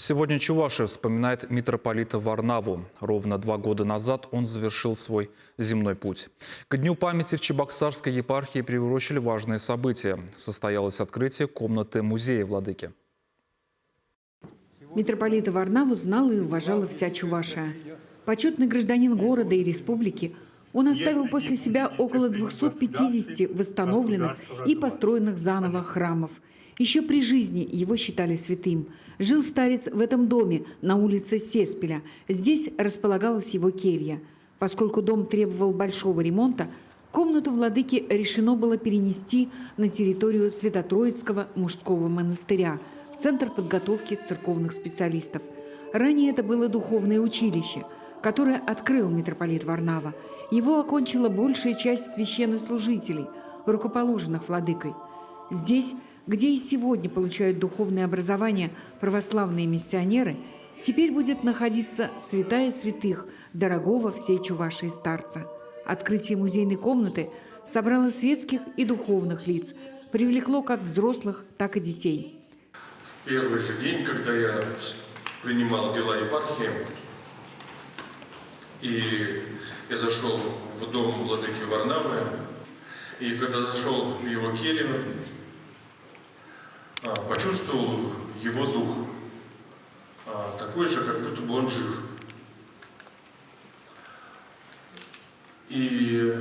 Сегодня Чувашия вспоминает митрополита Варнаву. Ровно 2 года назад он завершил свой земной путь. Ко Дню памяти в Чебоксарской епархии приурочили важные события. Состоялось открытие комнаты музея владыки. Митрополита Варнаву знала и уважала вся Чувашия. Почетный гражданин города и республики, он оставил после себя около 250 восстановленных и построенных заново храмов. Еще при жизни его считали святым. Жил старец в этом доме на улице Сеспеля. Здесь располагалась его келья. Поскольку дом требовал большого ремонта, комнату владыки решено было перенести на территорию Свято-Троицкого мужского монастыря, в Центр подготовки церковных специалистов. Ранее это было духовное училище, которое открыл митрополит Варнава. Его окончила большая часть священнослужителей, рукоположенных владыкой. Здесь, где и сегодня получают духовное образование православные миссионеры, теперь будет находиться святая святых дорогого всей Чувашии старца. Открытие музейной комнаты собрало светских и духовных лиц, привлекло как взрослых, так и детей. Первый же день, когда я принимал дела епархии, и я зашел в дом владыки Варнавы, и когда зашел в его келью, почувствовал его дух, такой же, как будто бы он жив. И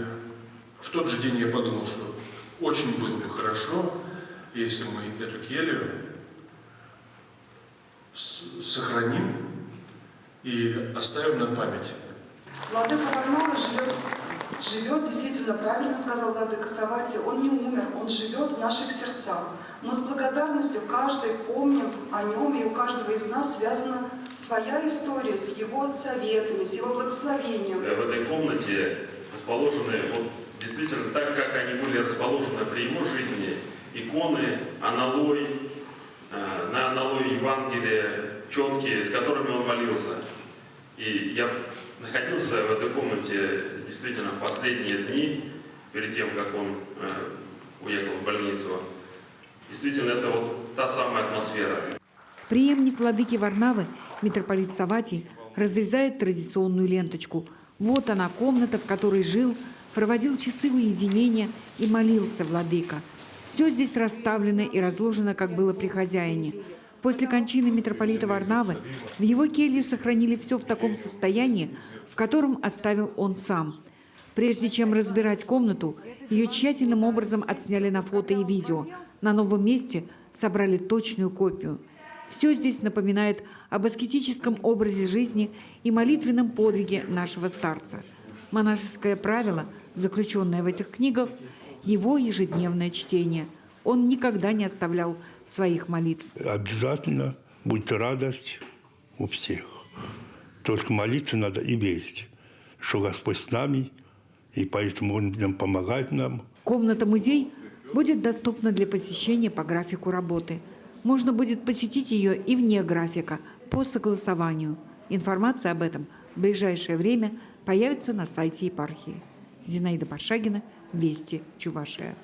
в тот же день я подумал, что очень было бы хорошо, если мы эту келью сохраним и оставим на память. Владыка Варнава живет, действительно правильно сказал владыка Савватий, он не умер, он живет в наших сердцах. Мы с благодарностью каждый помним о нем, и у каждого из нас связана своя история с его советами, с его благословением. В этой комнате расположены, вот, действительно так, как они были расположены при его жизни, иконы, аналой, на аналой Евангелия, четкие, с которыми он молился. И я находился в этой комнате действительно в последние дни, перед тем, как он уехал в больницу. Действительно, это вот та самая атмосфера. Преемник владыки Варнавы, митрополит Савватий, разрезает традиционную ленточку. Вот она, комната, в которой жил, проводил часы уединения и молился владыка. Все здесь расставлено и разложено, как было при хозяине. После кончины митрополита Варнавы в его келье сохранили все в таком состоянии, в котором оставил он сам. Прежде чем разбирать комнату, ее тщательным образом отсняли на фото и видео. На новом месте собрали точную копию. Все здесь напоминает об аскетическом образе жизни и молитвенном подвиге нашего старца. Монашеское правило, заключенное в этих книгах, его ежедневное чтение. Он никогда не оставлял своих молитв. Обязательно будет радость у всех. Только молиться надо и верить, что Господь с нами, и поэтому Он нам помогает нам. Комната-музей будет доступна для посещения по графику работы. Можно будет посетить ее и вне графика, по согласованию. Информация об этом в ближайшее время появится на сайте епархии. Зинаида Паршагина, Вести, Чувашия.